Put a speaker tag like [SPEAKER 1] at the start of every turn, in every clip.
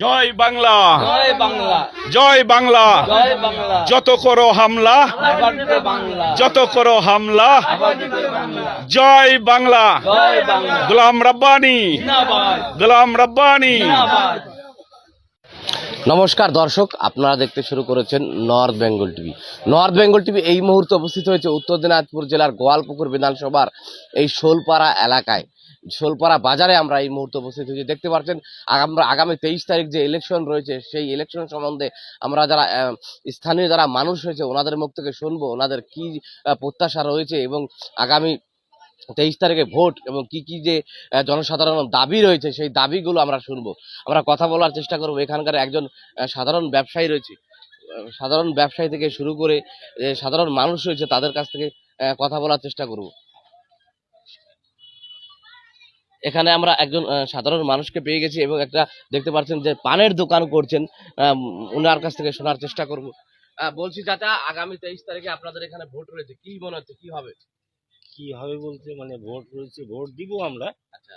[SPEAKER 1] জয় বাংলা,
[SPEAKER 2] জয় বাংলা,
[SPEAKER 1] জয় বাংলা।
[SPEAKER 2] জয় বাংলা,
[SPEAKER 1] যত করো হামলা,
[SPEAKER 2] আবার দিবে বাংলা,
[SPEAKER 1] যত করো হামলা,
[SPEAKER 2] আবার দিবে বাংলা,
[SPEAKER 1] জয় বাংলা।
[SPEAKER 2] জয় বাংলা,
[SPEAKER 1] গোলাম রব্বানি,
[SPEAKER 2] জিন্দাবাদ,
[SPEAKER 1] গোলাম রব্বানি।
[SPEAKER 2] জিন্দাবাদ।
[SPEAKER 3] নমস্কার দর্শক, আপনারা দেখতে শুরু করেছেন north Bengal TV. North Bengal TV এই মুহূর্তে উপস্থিত হয়েছে উত্তর দিনাজপুর জেলার গোয়ালপুকুর বিধানসভার এই শোলপাড়া এলাকায়, শোলপাড়া বাজারে আমরা এই মুহূর্তে উপস্থিত হয়েছি। দেখতে পাচ্ছেন আমরা আগামী 23 তারিখ যে ইলেকশন রয়েছে, সেই ইলেকশন সম্বন্ধে আমরা যারা স্থানীয় যারা মানুষ হয়েছে ওনাদের মুখ থেকে শুনবো ওনাদের কি প্রত্যাশা রয়েছে এবং আগামী 23 তারিখে ভোট এবং কি কি যে জনসাধারণ দাবি রয়েছে সেই দাবিগুলো আমরা শুনবো। আমরা কথা বলার চেষ্টা করবো। এখানকার একজন সাধারণ ব্যবসায়ী রয়েছে, সাধারণ ব্যবসায়ী থেকে শুরু করে সাধারণ মানুষ রয়েছে, তাদের কাছ থেকে কথা বলার চেষ্টা করব। এখানে আমরা একজন সাধারণ মানুষকে পেয়ে গেছি এবং একটা দেখতে পাচ্ছেন যে পানের দোকান করছেন, ওনার কাছ থেকে শোনার চেষ্টা করব। বলছি চাচা, আগামী 23 তারিখে আপনাদের এখানে ভোট রয়েছে, কি মনে হচ্ছে কি হবে?
[SPEAKER 4] কি হবে বলতে মানে ভোট রয়েছে, ভোট দিব আমরা।
[SPEAKER 3] আচ্ছা,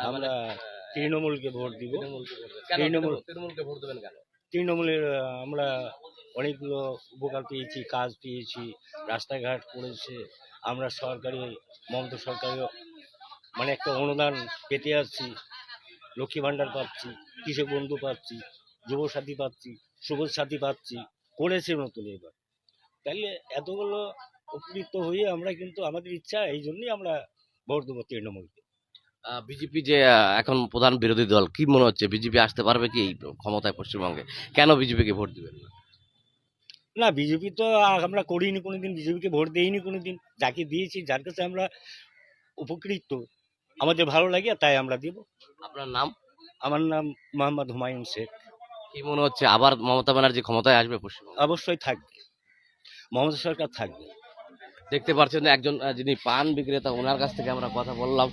[SPEAKER 4] আমরা তৃণমূলকে ভোট দিব।
[SPEAKER 3] তৃণমূলকে ভোট দেবেন কেন?
[SPEAKER 4] তৃণমূলের আমরা অনেকগুলো উপকার পেয়েছি, কাজ পেয়েছি, রাস্তাঘাট করেছে। আমরা সরকারি মমতা সরকারি মানে একটা অনুদান পেতে আসছি, লক্ষ্মী ভাণ্ডার পাচ্ছি, কৃষক বন্ধু পাচ্ছি, যুবসাথী পাচ্ছি, সবুজ সাথী পাচ্ছি, করেছে নতুন এবার। তাহলে এতগুলো উপকৃত হয়ে আমরা কিন্তু আমাদের ইচ্ছা, এই জন্যই আমরা ভোট দেবো তৃণমূলকে।
[SPEAKER 3] বিজেপি যে এখন প্রধান বিরোধী দল, কি মনে হচ্ছে বিজেপি আসতে পারবে কি এই ক্ষমতায় পশ্চিমবঙ্গে? কেন বিজেপিকে ভোট দিবেন না?
[SPEAKER 4] না, বিজেপি তো আমরা করিনি কোনোদিন, বিজেপিকে ভোট দেইনি কোনোদিন। যাকে দিয়েছি, যার কাছে আমরা উপকৃত, আমাদের ভালো লাগে, তাই আমরা দেব।
[SPEAKER 3] আপনার নাম?
[SPEAKER 4] আমার নাম মোহাম্মদ হুমায়ুন শেখ।
[SPEAKER 3] কি মনে হচ্ছে আবার মমতা ব্যানার্জি ক্ষমতায় আসবে পশ্চিমবঙ্গে?
[SPEAKER 4] অবশ্যই থাকবে, মমতা সরকার থাকবে।
[SPEAKER 3] দেখতে পাচ্ছেন একজন যিনি পান বিক্রেতা, ওনার কাছ থেকে আমরা কথা বললাম,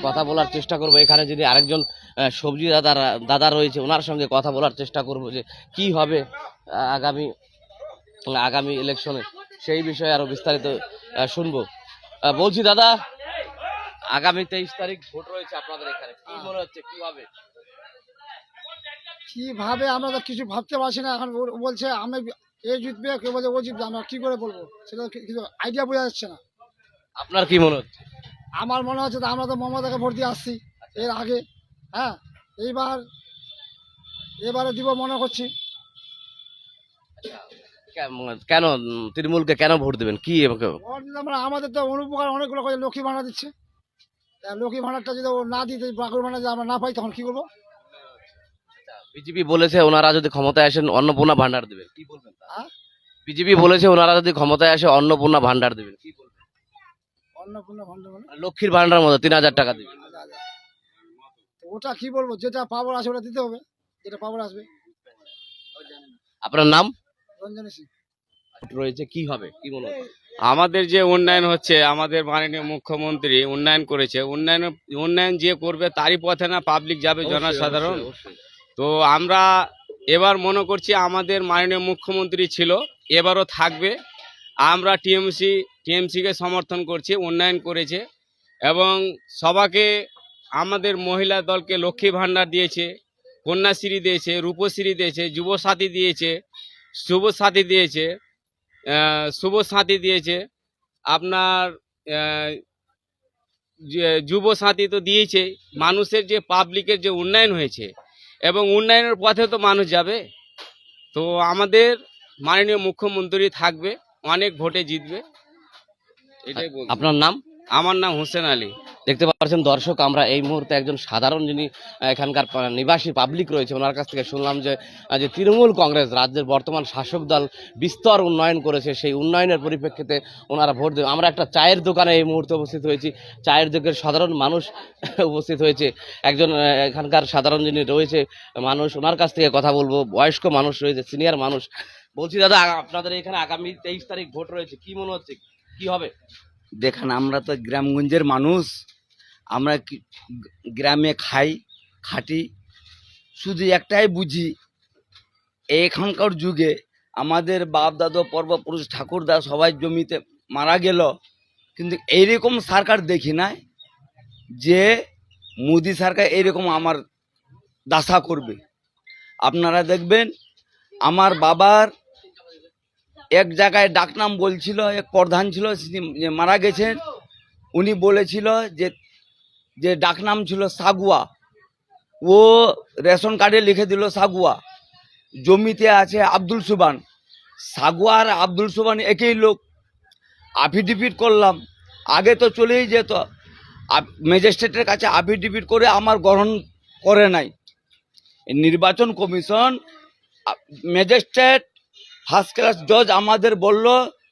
[SPEAKER 3] কথা বলার চেষ্টা করব। এখানে যদি আরেকজন সবজি দাদা রয়েছে, ওনার সঙ্গে কথা বলার চেষ্টা করব যে কি হবে আগামী আগামী ইলেকশনে, সেই বিষয়ে আরো বিস্তারিত শুনবো। বলছি দাদা, আগামী 23 তারিখ ভোট রয়েছে আপনাদের এখানে, কি মনে হচ্ছে কি হবে?
[SPEAKER 5] কিভাবে আমরা তো কিছু ভাবতে পারছি না। এখন ও বলছে আমি এ জিতবে, কেউ বলছে ও জিতবে, আমরা কি করে বলবো সেটা কিছু আইডিয়া বোঝা যাচ্ছে না।
[SPEAKER 3] আপনার কি মনে হচ্ছে?
[SPEAKER 5] আমার মনে হচ্ছে আমরা তো মমতাকে ভোট দিয়ে আসছি এর আগে, হ্যাঁ, এবারে দিব মনে করছি।
[SPEAKER 3] কেন তৃণমূলকে কেন ভোট দেবেন? কি
[SPEAKER 5] ভোট দিলে আমাদের তো অনুপকার অনেকগুলো করে, লক্ষ্মী ভাড়া দিচ্ছে। লক্ষ্মী ভাড়াটা যদি ও না দিতে, বাকুর ভাড়া যদি আমরা না পাই, তখন কি করবো?
[SPEAKER 3] বিজেপি বলেছে ওনারা যদি ক্ষমতায় আসেন অন্নপূর্ণা ভান্ডার দেবেন, কি বলবেন? বিজেপি বলেছে ওনারা যদি ক্ষমতায় আসে অন্নপূর্ণা ভান্ডার দেবেন, কি বলবেন?
[SPEAKER 5] অন্নপূর্ণা ভান্ডার মানে
[SPEAKER 3] লক্ষ্মীর ভান্ডার মতো 3000 টাকা দেবেন।
[SPEAKER 5] ওটা কি বলবো, যেটা পাওয়ার আছে ওটা দিতে হবে, যেটা পাওয়ার আসবে।
[SPEAKER 3] আপনার নাম?
[SPEAKER 5] রঞ্জনী সিং।
[SPEAKER 3] রয়েছে, কি হবে কি মনে হয়?
[SPEAKER 6] আমাদের যে উন্নয়ন হচ্ছে, আমাদের মাননীয় মুখ্যমন্ত্রী উন্নয়ন করেছে, উন্নয়ন যে করবে তারই পথে না পাবলিক যাবে, জনসাধারণ। তো আমরা এবার মনে করছি আমাদের মাননীয় মুখ্যমন্ত্রী ছিল, এবারও থাকবে। আমরা টিএমসিকে সমর্থন করছি, উন্নয়ন করেছে এবং সবাকে, আমাদের মহিলা দলকে লক্ষ্মী ভাণ্ডার দিয়েছে, কন্যাশ্রী দিয়েছে, রূপশ্রী দিয়েছে, যুবসাথী দিয়েছে, শুভ সাথী দিয়েছে আপনার যুব সাথী তো দিয়েছে। মানুষের যে পাবলিকের যে উন্নয়ন হয়েছে এবং উন্নয়নের পথে তো মানুষ যাবে। তো আমাদের মাননীয় মুখ্যমন্ত্রী থাকবে, অনেক ভোটে জিতবে, এটাই বলছি।
[SPEAKER 3] আপনার নাম?
[SPEAKER 6] আমার নাম হোসেন আলী।
[SPEAKER 3] দেখতে পাচ্ছেন দর্শক, আমরা এই মুহূর্তে একজন সাধারণ যিনি এখানকার নিবাসী পাবলিক রয়েছে ওনার কাছ থেকে শুনলাম যে তৃণমূল কংগ্রেস রাজ্যের বর্তমান শাসক দল বিস্তর উন্নয়ন করেছে, সেই উন্নয়নের পরিপ্রেক্ষিতে ওনারা ভোট দেবে। আমরা একটা চায়ের দোকানে এই মুহূর্তে উপস্থিত হয়েছি, চায়ের দোকানের সাধারণ মানুষ উপস্থিত হয়েছে। একজন এখানকার সাধারণ যিনি রয়েছে মানুষ, ওনার কাছ থেকে কথা বলবো। বয়স্ক মানুষ রয়েছে, সিনিয়র মানুষ। বলছি দাদা, আপনাদের এখানে আগামী 23 তারিখ ভোট রয়েছে, কি মনে হচ্ছে কি হবে?
[SPEAKER 7] দেখেন, আমরা তো গ্রামগঞ্জের মানুষ, আমরা গ্রামে খাই খাটি, শুধু একটাই বুঝি, এখনকার যুগে আমাদের বাপ দাদা পূর্বপুরুষ ঠাকুরদা সবাই জমিতে মারা গেল, কিন্তু এইরকম সরকার দেখি নাই যে মোদি সরকার এইরকম আমার দাসা করবে। আপনারা দেখবেন আমার বাবার এক জায়গায় ডাকনাম বলছিল, এক প্রধান ছিল যে মারা গেছেন, উনি বলেছিল যে ডাকনাম ছিল সাগুয়া, ও রেশন কার্ডে লিখে দিল সাগুয়া। জমিতে আছে আব্দুল সুবান, সাগুয়া আর আব্দুল সুবান একই লোক। আফিডেভিট করলাম, আগে তো চলেই যেত, ম্যাজিস্ট্রেটের কাছে আফিডেভিট করে আমার গ্রহণ করে নাই। নির্বাচন কমিশন, ম্যাজিস্ট্রেট, ফার্স্ট ক্লাস জজ আমাদের বলল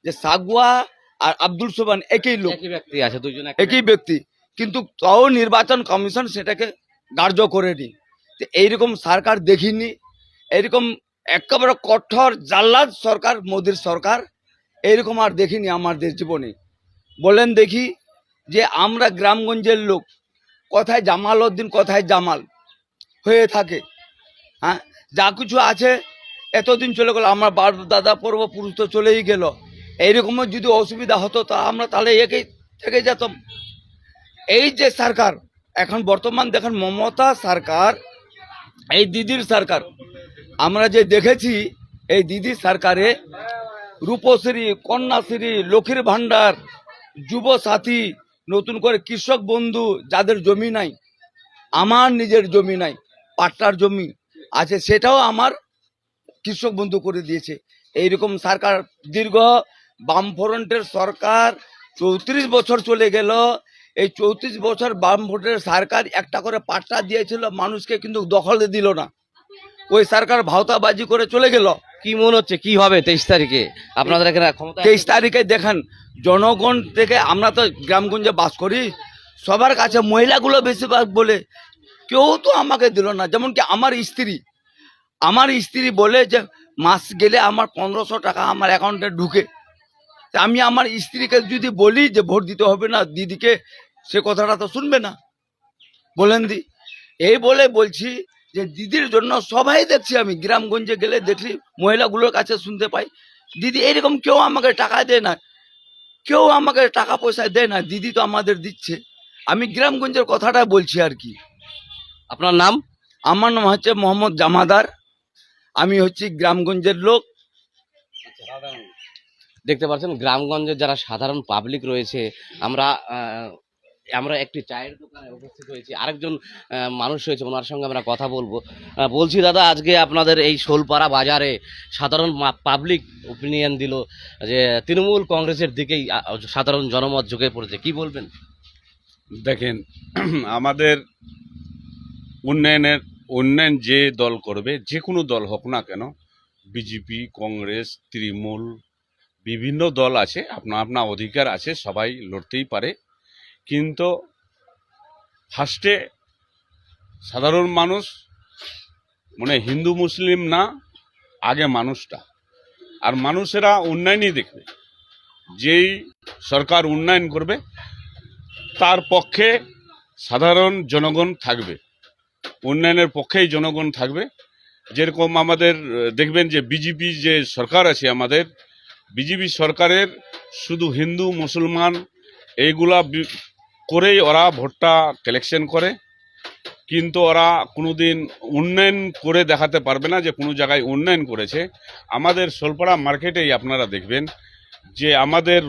[SPEAKER 7] যে সাগুয়া আর আব্দুল সুবান একই লোক,
[SPEAKER 3] একই ব্যক্তি আছে, দুইজন
[SPEAKER 7] একই ব্যক্তি, কিন্তু তাও নির্বাচন কমিশন সেটাকে কার্য করেনি। তো এইরকম সরকার দেখিনি, এরকম একেবারে কঠোর জাল্লাদ সরকার, মোদির সরকার এইরকম আর দেখিনি আমাদের জীবনে। বলেন দেখি যে আমরা গ্রামগঞ্জের লোক, কোথায় জামাল উদ্দিন, কোথায় জামাল হয়ে থাকে। হ্যাঁ, যা কিছু আছে এতদিন চলে গেল, আমার বাপ দাদা পূর্বপুরুষ তো চলেই গেল। এইরকমও যদি অসুবিধা হতো তা আমরা তাহলে একেই থেকে যেতাম। এই যে সরকার এখন বর্তমান দেখেন, মমতা সরকার, এই দিদির সরকার, আমরা যে দেখেছি এই দিদি সরকারে রূপশ্রী, কন্যাশ্রী, লক্ষ্মীর ভাণ্ডার, যুব সাথী, নতুন করে কৃষক বন্ধু, যাদের জমি নাই, আমার নিজের জমি নাই, পাট্টার জমি আছে, সেটাও আমার কৃষক বন্ধু করে দিয়েছে। এইরকম সরকার, দীর্ঘ বামফ্রন্টের সরকার 34 বছর চলে গেল। এই 34 বছর বামফ্রন্টের সরকার একটা করে পাট্টা দিয়েছিল মানুষকে, কিন্তু দখলে দিল না। ওই সরকার ভাওতাবাজি করে চলে গেল।
[SPEAKER 3] কি মনে হচ্ছে কি হবে 23 তারিখে আপনাদের এখানে ক্ষমতা?
[SPEAKER 7] 23 তারিখে দেখেন, জনগণ থেকে, আমরা তো গ্রামগঞ্জে বাস করি, সবার কাছে মহিলাগুলো বেশিরভাগ বলে কেউ তো আমাকে দিল না। যেমন কি আমার স্ত্রী বলে যে মাস গেলে আমার 1500 টাকা আমার অ্যাকাউন্টে ঢুকে। তা আমি আমার স্ত্রীকে যদি বলি যে ভোট দিতে হবে না দিদিকে, সে কথাটা তো শুনবে না। বলেন দি, এই বলে বলছি যে দিদির জন্য সবাই দেখছি, আমি গ্রামগঞ্জে গেলে দেখি মহিলাগুলোর কাছে শুনতে পাই, দিদি এরকম কেউ আমাকে টাকা দেয় না, কেউ আমাকে টাকা পয়সা দেয় না, দিদি তো আমাদের দিচ্ছে। আমি গ্রামগঞ্জের কথাটা বলছি আর কি।
[SPEAKER 3] আপনার নাম?
[SPEAKER 7] আমার নাম হচ্ছে মোহাম্মদ জামাদার, আমি হচ্ছি গ্রামগঞ্জের লোক।
[SPEAKER 3] দেখতে পাচ্ছেন গ্রামগঞ্জের যারা সাধারণ পাবলিক রয়েছে, আমরা আমরা একটি চায়ের দোকানে উপস্থিত হয়েছি, আরেকজন মানুষ রয়েছে, ওনার সঙ্গে আমরা কথা বলবো। বলছি দাদা, আজকে আপনাদের এই শোলপাড়া বাজারে সাধারণ পাবলিক ওপিনিয়ন দিল যে তৃণমূল কংগ্রেসের দিকেই সাধারণ জনমত ঝুঁকে পড়েছে, কি বলবেন?
[SPEAKER 1] দেখেন, আমাদের উন্নয়ন যে দল করবে, যে কোনো দল হোক না কেন, বিজেপি, কংগ্রেস, তৃণমূল, বিভিন্ন দল আছে, আপনার অধিকার আছে, সবাই লড়তেই পারে। কিন্তু ফার্স্টে সাধারণ মানুষ, মানে হিন্দু মুসলিম না, আগে মানুষটা, আর মানুষেরা উন্নয়নই দেখবে। যেই সরকার উন্নয়ন করবে তার পক্ষে সাধারণ জনগণ থাকবে, উন্নয়নের পক্ষেই জনগণ থাকবে। যেরকম আমাদের দেখবেন যে বিজেপি যে সরকার আছে, আমাদের বিজেপি সরকারের শুধু হিন্দু মুসলমান এইগুলা করেই ওরা ভোটটা কালেকশন করে, কিন্তু ওরা কোনোদিন উন্নয়ন করে দেখাতে পারবে না যে কোনো জায়গায় উন্নয়ন করেছে। আমাদের শোলপাড়া মার্কেটেই আপনারা দেখবেন যে আমাদের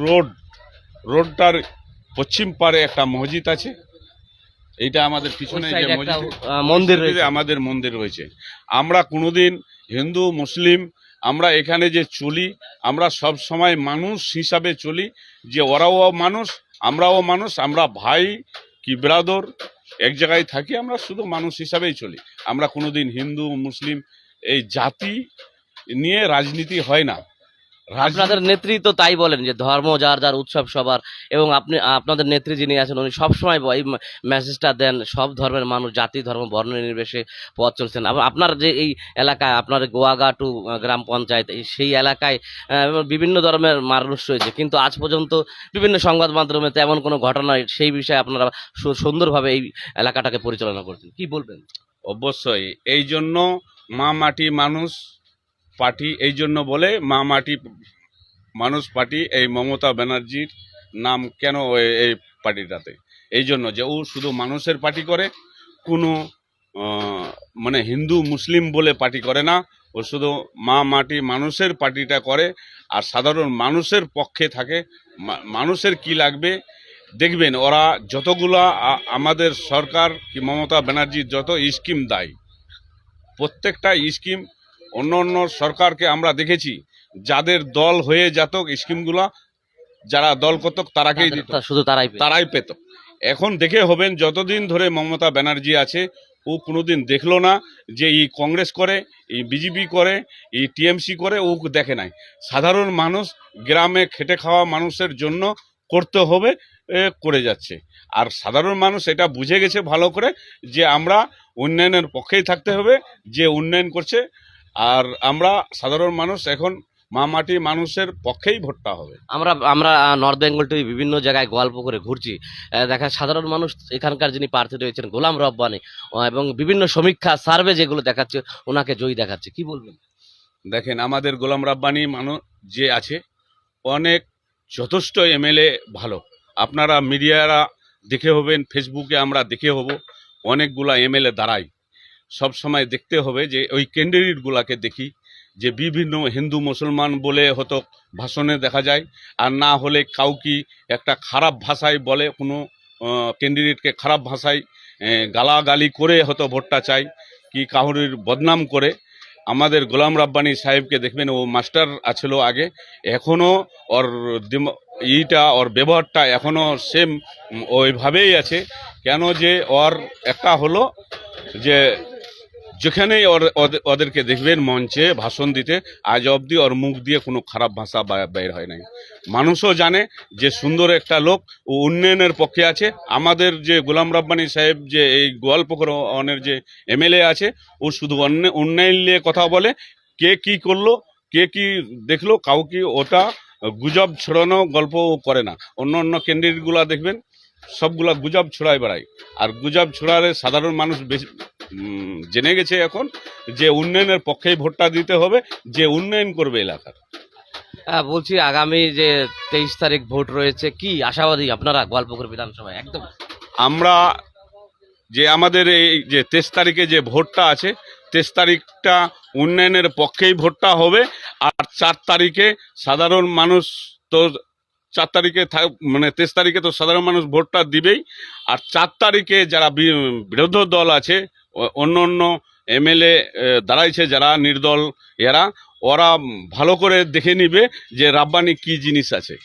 [SPEAKER 1] রোডটার পশ্চিম পারে একটা মসজিদ আছে, এইটা আমাদের পিছনে যে
[SPEAKER 3] মন্দির রয়েছে,
[SPEAKER 1] আমাদের মন্দির রয়েছে। আমরা কোনোদিন হিন্দু মুসলিম, আমরা এখানে যে চলি, আমরা সব সময় মানুষ হিসাবে চলি, যে ওরাও মানুষ, আমরাও মানুষ, আমরা ভাই কি ব্রাদর এক জায়গায় থাকি, আমরা শুধু মানুষ হিসাবেই চলি। আমরা কোনোদিন হিন্দু মুসলিম এই জাতি নিয়ে রাজনীতি হয় না।
[SPEAKER 3] আপনাদের নেত্রী তো তাই বলেন যে ধর্ম যার যার, উৎসব সবার, এবং আপনাদের নেত্রী যিনি আছেন উনি সবসময় এই মেসেজটা দেন, সব ধর্মের মানুষ, জাতি ধর্ম বর্ণ নির্বিশেষে পথ চলছেন। আপনার যে এই এলাকায়, আপনার গোয়াগা টু গ্রাম পঞ্চায়েত, সেই এলাকায় বিভিন্ন ধর্মের মানুষ রয়েছে, কিন্তু আজ পর্যন্ত বিভিন্ন সংবাদ মাধ্যমে তেমন কোনো ঘটনা, সেই বিষয়ে আপনারা সুন্দরভাবে এই এলাকাটাকে পরিচালনা করছেন, কি বলবেন?
[SPEAKER 1] অবশ্যই, এই জন্য মা মাটি মানুষ পার্টি, এই জন্য বলে মা মাটি মানুষ পার্টি, এই মমতা ব্যানার্জির নাম কেন এই পার্টিটাতে, এই জন্য যে ও শুধু মানুষের পার্টি করে, কোনো মানে হিন্দু মুসলিম বলে পার্টি করে না, ও শুধু মা মাটি মানুষের পার্টিটা করে আর সাধারণ মানুষের পক্ষে থাকে। মানুষের কি লাগবে দেখবেন, ওরা যতগুলা আমাদের সরকার কি মমতা ব্যানার্জির যত স্কিম দেয়, প্রত্যেকটা স্কিম অন্য অন্য সরকারকে আমরা দেখেছি যাদের দল হয়ে যেত স্কিমগুলা, যারা দল করত তারাকেই দিত,
[SPEAKER 3] শুধু তারাই পেয়েছে।
[SPEAKER 1] তারাই পেত। এখন দেখে হবেন যতদিন ধরে মমতা ব্যানার্জি আছে ও কোনোদিন দেখলো না যে এই কংগ্রেস করে, এই বিজেপি করে, এই টিএমসি করে, ও দেখে নাই। সাধারণ মানুষ গ্রামে খেটে খাওয়া মানুষের জন্য করতে হবে, করে যাচ্ছে। আর সাধারণ মানুষ এটা বুঝে গেছে ভালো করে যে আমরা উন্নয়নের পক্ষেই থাকতে হবে, যে উন্নয়ন করছে। আর আমরা সাধারণ মানুষ এখন মা মাটি মানুষের পক্ষেই ভোটটা হবে।
[SPEAKER 3] আমরা আমরা নর্থ বেঙ্গল টিভি বিভিন্ন জায়গায় গল্প করে ঘুরছি, দেখা সাধারণ মানুষ এখানকার যিনি প্রার্থী রয়েছেন গোলাম রব্বানী, এবং বিভিন্ন সমীক্ষা সার্ভে যেগুলো দেখাচ্ছে ওনাকে জয়ী দেখাচ্ছে, কি বলবেন?
[SPEAKER 1] দেখেন, আমাদের গোলাম রাব্বানি মানুষ যে আছে অনেক যথেষ্ট এমএলএ ভালো। আপনারা মিডিয়ারা দেখে হবেন, ফেসবুকে আমরা দেখে হব, অনেকগুলা এমএলএ দাঁড়ায়। সব সময় দেখতে হবে যে ওই ক্যান্ডিডেটগুলাকে দেখি যে বিভিন্ন হিন্দু মুসলমান বলে হয়তো ভাষণে দেখা যায়, আর না হলে কাউকে একটা খারাপ ভাষায় বলে, কোনো ক্যান্ডিডেটকে খারাপ ভাষায় গালাগালি করে হয়তো ভোটটা চাই, কি কাহুরির বদনাম করে। আমাদের গোলাম রাব্বানি সাহেবকে দেখবেন, ও মাস্টার আছিল আগে, এখনও ওর ওর ব্যবহারটা এখনও সেম ওইভাবেই আছে। কেন যে ওর একটা হলো যে যেখানেই ওদেরকে দেখবেন মঞ্চে ভাষণ দিতে, আজ অবধি ওর মুখ দিয়ে কোনো খারাপ ভাষা বের হয় নাই। মানুষও জানে যে সুন্দর একটা লোক, ও উন্নয়নের পক্ষে আছে। আমাদের যে গোলাম রাব্বানি সাহেব যে এই গোয়ালপুকুর অনের যে এমএলএ আছে, ও শুধু উন্নয়ন নিয়ে কথা বলে, কে কি করলো, কে কি দেখলো, কাউকে ওটা গুজব ছড়ানো গল্প ও করে না। অন্য অন্য ক্যান্ডিডেটগুলা দেখবেন সবগুলা গুজব ছড়ায় বেড়ায়, আর গুজব ছড়ালে সাধারণ মানুষ বেশি জেনে গেছে এখন যে উন্নয়নের পক্ষেই ভোটটা দিতে হবে, যে উন্নয়ন করবে এলাকার।
[SPEAKER 3] বলছি আগামী যে 23 তারিখ ভোট রয়েছে, কি আশাবাদী আপনারা গোয়ালপুকুর বিধানসভায়? একদম
[SPEAKER 1] আমরা যে আমাদের এই যে 23 তারিখে যে ভোটটা আছে, 23 তারিখটা উন্নয়নের পক্ষেই ভোটটা হবে। আর 4 তারিখে সাধারণ মানুষ তো 4 তারিখে মানে 23 তারিখে তো সাধারণ মানুষ ভোটটা দিবেই। আর 4 তারিখে যারা বিরোধী দল আছে, অন্য অন্য এমএলএ দাঁড়াইছে যারা নির্দল, ওরা ভালো করে দেখে নিবে যে রাব্বানি কি জিনিস আছে।